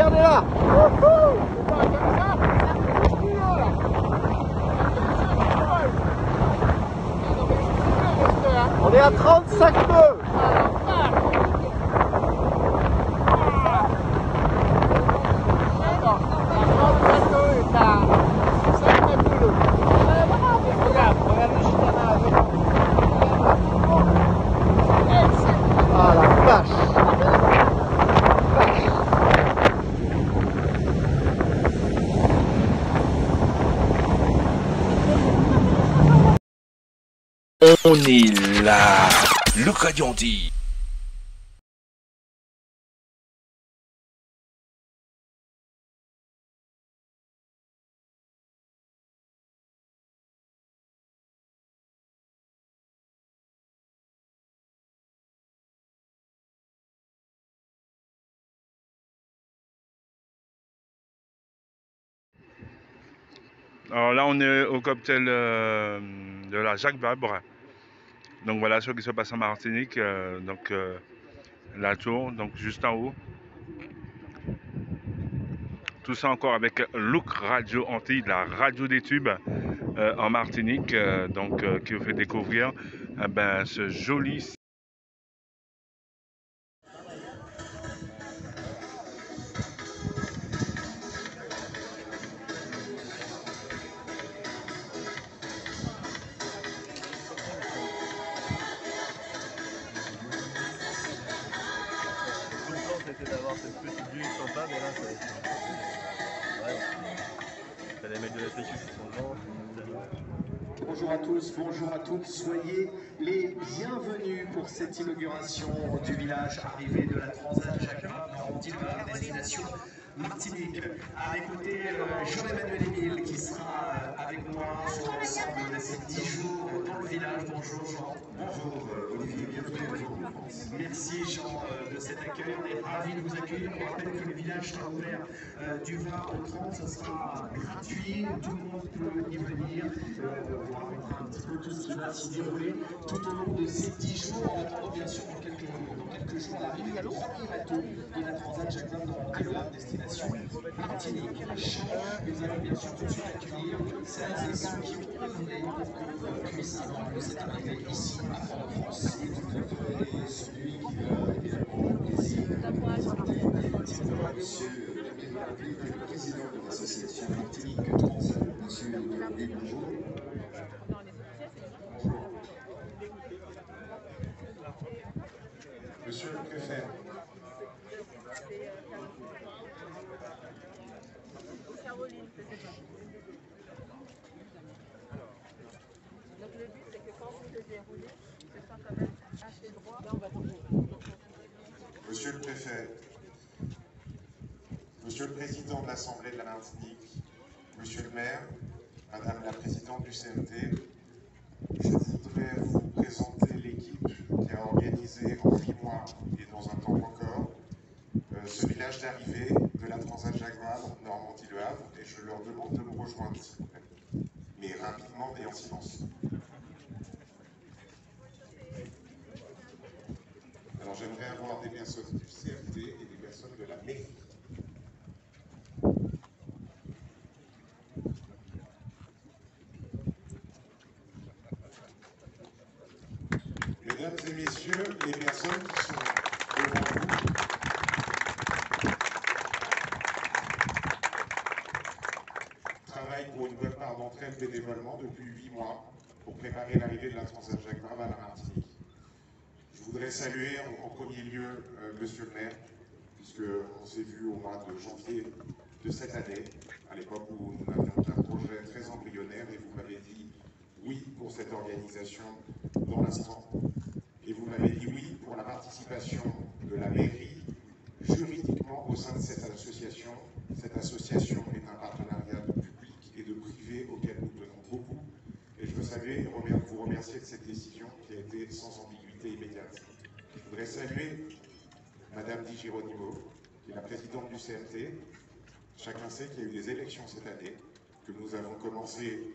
regardez-là. On est à 35 nœuds. Ah la vache. On est là, le Radianti. Alors là, on est au cocktail de la Jacques Vabre. Donc voilà ce qui se passe en Martinique. La tour, donc juste en haut. Tout ça encore avec Look Radio Antilles, la radio des tubes en Martinique, qui vous fait découvrir ce joli. C'était d'avoir cette petite vue sympa, mais là, t'as les mecs de la sécu qui sont devant. Bonjour à tous, bonjour à toutes, soyez les bienvenus pour cette inauguration du village arrivé de la Transat Jacques Vabre, Normandie-le-Havre, destination Martinique. À mes côtés, Jean-Emmanuel Émile qui sera avec moi sur l'ensemble de ces 10 jours dans le village. Bonjour Jean. Bonjour Olivier, bienvenue à vous. Merci Jean de cet accueil, on est ravis de vous accueillir. On rappelle que le village sera ouvert du 20 au 30, ça sera gratuit, tout le monde peut y venir. On va montrer un petit peu tout ce qui va s'y dérouler tout au long de ces 10 jours. En attendant bien sûr dans quelques jours l'arrivée du premier bateau de la Transat Jacques Vabre Normandie-le-Havre, destination Martinique. Nous allons bien sûr tout de suite accueillir celles et ceux qui ont œuvré pour qu'on puisse avoir cette arrivée ici à Fort-de-France. Et tout préféré, celui qui va évidemment plaisir de présenter monsieur le président de l'association Martinique Transat, monsieur Gabriel, bonjour. Monsieur le préfet. Donc le but c'est que quand vous le déroulez, ce soit quand même assez droit. Monsieur le préfet, monsieur le président de l'Assemblée de la Martinique, monsieur le maire, madame la présidente du CMT, je voudrais vous présenter l'équipe qui a organisé en 8 mois et dans un temps record ce village d'arrivée de la Transat Jacques Vabre Normandie-le-Havre, et je leur demande de me rejoindre s'il vous plaît, mais rapidement et en silence. Alors j'aimerais avoir des personnes du CMT et des personnes de la mairie. Mesdames et messieurs, les personnes qui sont devant vous, travaillent pour une bonne part d'entre elles bénévolement depuis 8 mois pour préparer l'arrivée de la Transat Jacques Vabre à la Martinique. Je voudrais saluer en premier lieu monsieur le maire, puisqu'on s'est vu au mois de janvier de cette année, à l'époque où nous avions un projet très embryonnaire, et vous m'avez dit oui pour cette organisation dans l'instant. Et vous m'avez dit oui pour la participation de la mairie juridiquement au sein de cette association. Cette association est un partenariat de public et de privé auquel nous tenons beaucoup. Et je veux saluer et vous remercier de cette décision qui a été sans ambiguïté immédiate. Je voudrais saluer Madame Di Gironimo, qui est la présidente du CMT. Chacun sait qu'il y a eu des élections cette année, que nous avons commencé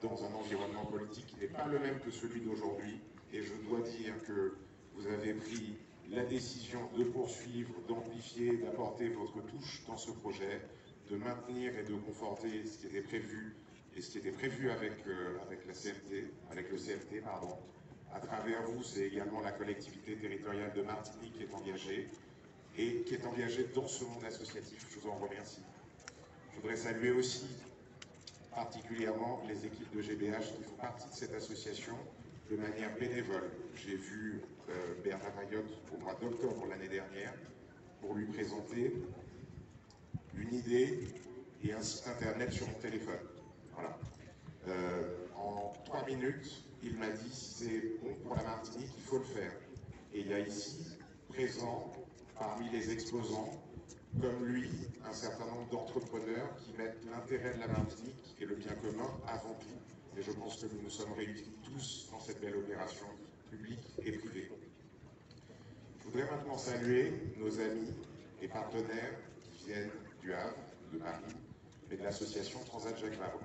dans un environnement politique qui n'est pas le même que celui d'aujourd'hui. Et je dois dire que vous avez pris la décision de poursuivre, d'amplifier, d'apporter votre touche dans ce projet, de maintenir et de conforter ce qui était prévu et ce qui était prévu avec la CFT, avec le CFT, pardon. À travers vous, c'est également la collectivité territoriale de Martinique qui est engagée et qui est engagée dans ce monde associatif. Je vous en remercie. Je voudrais saluer aussi particulièrement les équipes de GBH qui font partie de cette association de manière bénévole. J'ai vu Bernard Ayotte au mois d'octobre l'année dernière pour lui présenter une idée et un site internet sur mon téléphone. Voilà. En 3 minutes, il m'a dit si c'est bon pour la Martinique, il faut le faire. Et il y a ici, présent, parmi les exposants, comme lui, un certain nombre d'entrepreneurs qui mettent l'intérêt de la Martinique et le bien commun avant tout. Et je pense que nous nous sommes réunis tous dans cette belle opération publique et privée. Je voudrais maintenant saluer nos amis et partenaires qui viennent du Havre, de Paris, mais de l'association Transat Jacques Vabre.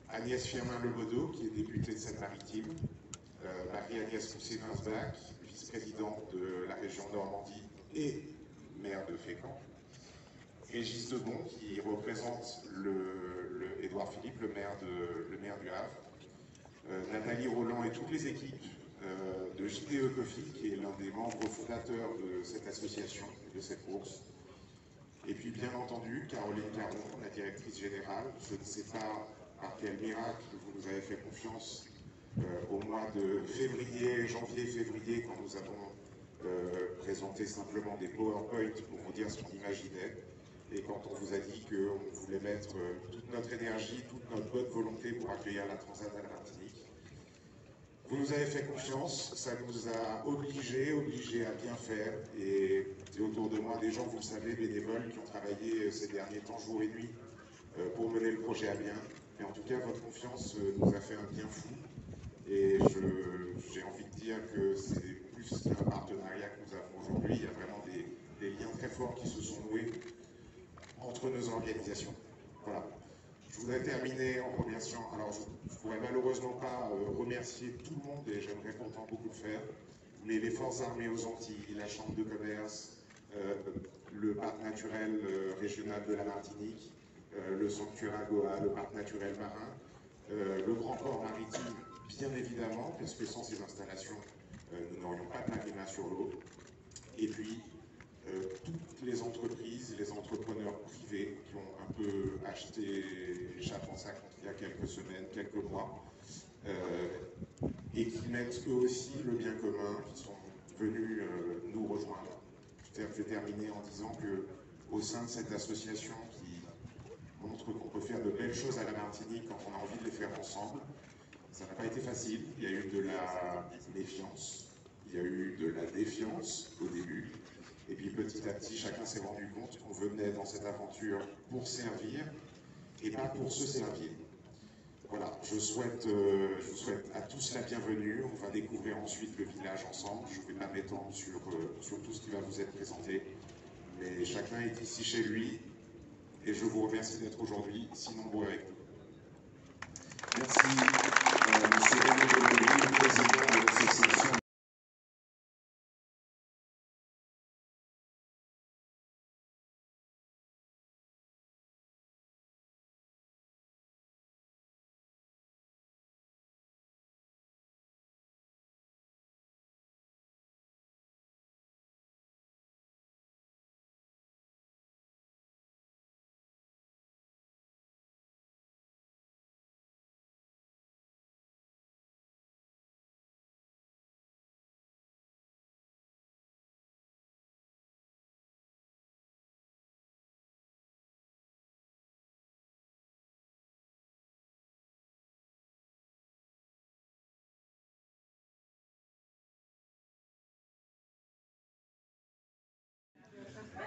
Agnès Firmin-Lebaudot, qui est députée de Seine-Maritime, Marie-Agnès Pousset-Winsbach, vice-présidente de la région Normandie et maire de Fécamp, Régis Debon, qui représente Édouard Philippe, le maire du Havre, Nathalie Roland et toutes les équipes de JDE Coffee, qui est l'un des membres fondateurs de cette association et de cette course. Et puis bien entendu, Caroline Caron, la directrice générale. Je ne sais pas par quel miracle vous nous avez fait confiance au mois de janvier-février, quand nous avons présenté simplement des PowerPoint pour vous dire ce qu'on imaginait. Et quand on vous a dit qu'on voulait mettre toute notre énergie, toute notre bonne volonté pour accueillir la Transat à la Martinique. Vous nous avez fait confiance, ça nous a obligés à bien faire. Et autour de moi, des gens, vous le savez, bénévoles, qui ont travaillé ces derniers temps, jour et nuit, pour mener le projet à bien. Et en tout cas, votre confiance nous a fait un bien fou. Et j'ai envie de dire que c'est plus qu'un partenariat que nous avons aujourd'hui. Il y a vraiment des liens très forts qui se sont noués entre nos organisations. Voilà. Je voudrais terminer en remerciant, alors je ne pourrais malheureusement pas remercier tout le monde, et j'aimerais pourtant beaucoup le faire, mais les forces armées aux Antilles, la Chambre de commerce, le parc naturel régional de la Martinique, le sanctuaire Agoa, le parc naturel marin, le grand port maritime, bien évidemment, parce que sans ces installations, nous n'aurions pas de marina sur l'eau, et puis toutes les entreprises, les entrepreneurs privés qui ont un peu acheté chape en sac il y a quelques semaines, quelques mois, et qui mettent eux aussi le bien commun, qui sont venus nous rejoindre. Je vais terminer en disant qu'au sein de cette association qui montre qu'on peut faire de belles choses à la Martinique quand on a envie de les faire ensemble, ça n'a pas été facile. Il y a eu de la méfiance, il y a eu de la défiance au début. Et puis petit à petit, chacun s'est rendu compte qu'on venait dans cette aventure pour servir et pas pour se servir. Voilà, je vous souhaite à tous la bienvenue. On va découvrir ensuite le village ensemble. Je ne vais pas m'étendre sur tout ce qui va vous être présenté, mais chacun est ici chez lui et je vous remercie d'être aujourd'hui si nombreux avec nous. Merci, M. René Delory, le président de l'association.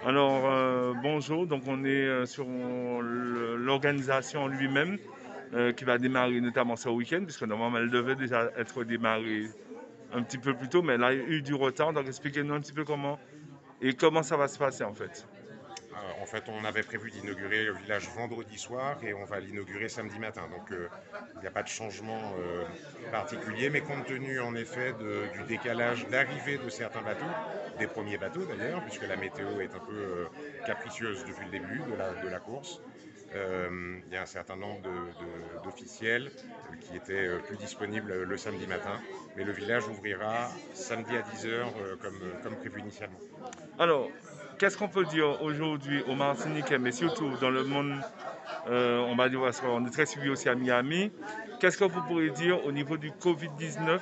Alors, bonjour, donc on est sur l'organisation lui-même qui va démarrer notamment ce week-end, puisque normalement elle devait déjà être démarrée un petit peu plus tôt, mais elle a eu du retard. Donc expliquez-nous un petit peu comment ça va se passer en fait. En fait, on avait prévu d'inaugurer le village vendredi soir et on va l'inaugurer samedi matin. Donc, il n'y a pas de changement particulier, mais compte tenu en effet du décalage d'arrivée de certains bateaux, des premiers bateaux d'ailleurs, puisque la météo est un peu capricieuse depuis le début de la course. Il y a un certain nombre d'officiels qui étaient plus disponibles le samedi matin, mais le village ouvrira samedi à 10h comme prévu initialement. Alors, qu'est-ce qu'on peut dire aujourd'hui aux Martiniquais, mais surtout dans le monde, on va dire, parce qu'on est très suivi aussi à Miami. Qu'est-ce que vous pourriez dire au niveau du Covid-19,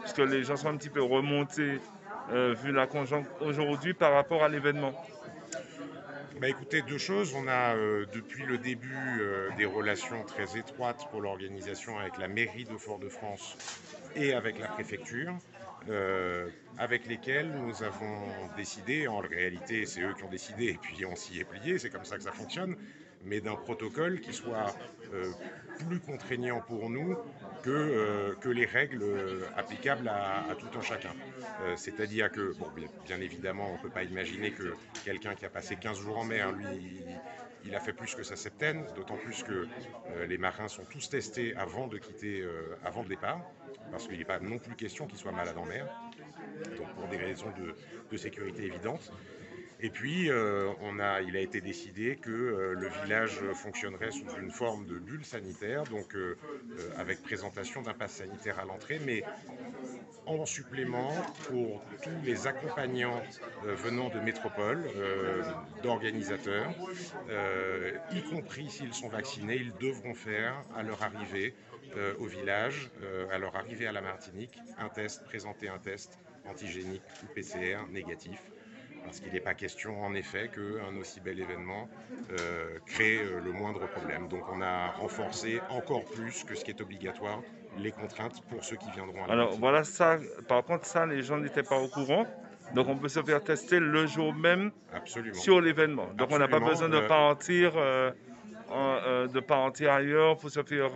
puisque les gens sont un petit peu remontés vu la conjoncture aujourd'hui par rapport à l'événement? Bah écoutez, deux choses. On a depuis le début des relations très étroites pour l'organisation avec la mairie de Fort-de-France et avec la préfecture, avec lesquels nous avons décidé, en réalité c'est eux qui ont décidé et puis on s'y est plié, c'est comme ça que ça fonctionne, mais d'un protocole qui soit plus contraignant pour nous que les règles applicables à tout un chacun. C'est-à-dire que, bon, bien évidemment, on ne peut pas imaginer que quelqu'un qui a passé 15 jours en mer, lui, il a fait plus que sa septaine, d'autant plus que les marins sont tous testés avant de quitter, avant le départ, parce qu'il n'est pas non plus question qu'ils soient malades en mer, donc pour des raisons de sécurité évidentes. Et puis, il a été décidé que le village fonctionnerait sous une forme de bulle sanitaire, donc avec présentation d'un pass sanitaire à l'entrée, mais en supplément pour tous les accompagnants venant de métropole, d'organisateurs, y compris s'ils sont vaccinés, ils devront faire à leur arrivée au village, à leur arrivée à la Martinique, présenter un test antigénique ou PCR négatif. Parce qu'il n'est pas question, en effet, qu'un aussi bel événement crée le moindre problème. Donc on a renforcé encore plus que ce qui est obligatoire les contraintes pour ceux qui viendront à la Alors Martinique. voilà, ça, par contre, ça, les gens n'étaient pas au courant. Donc on peut se faire tester le jour même. Absolument. Sur l'événement. Donc on n'a pas besoin de partir ailleurs pour se faire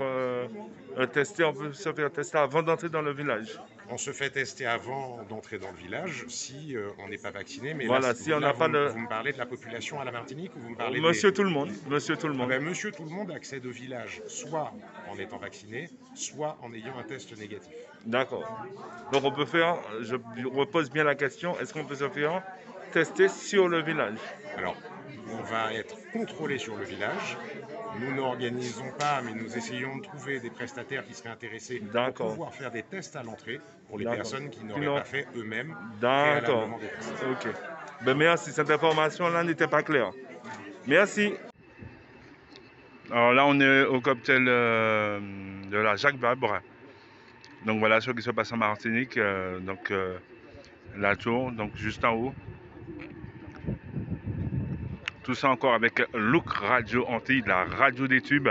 tester. On peut se faire tester avant d'entrer dans le village. On se fait tester avant d'entrer dans le village si on n'est pas vacciné. Mais voilà, là, si on n'a pas le... Vous me parlez de la population à la Martinique ou vous me parlez Monsieur tout le monde. Monsieur tout le monde. Ah ben, monsieur tout le monde accède au village soit en étant vacciné, soit en ayant un test négatif. D'accord. Donc on peut faire, je repose bien la question, est-ce qu'on peut se faire tester sur le village? Alors, on va être contrôlé sur le village. Nous n'organisons pas, mais nous essayons de trouver des prestataires qui seraient intéressés pour pouvoir faire des tests à l'entrée pour les personnes qui n'auraient pas fait eux-mêmes. D'accord. Ok. Ben merci, cette information-là n'était pas claire. Merci. Alors là, on est au cocktail de la Jacques Vabre. Donc voilà ce qui se passe en Martinique. La tour, donc juste en haut. Tout ça encore avec Look Radio Antilles, la radio des tubes.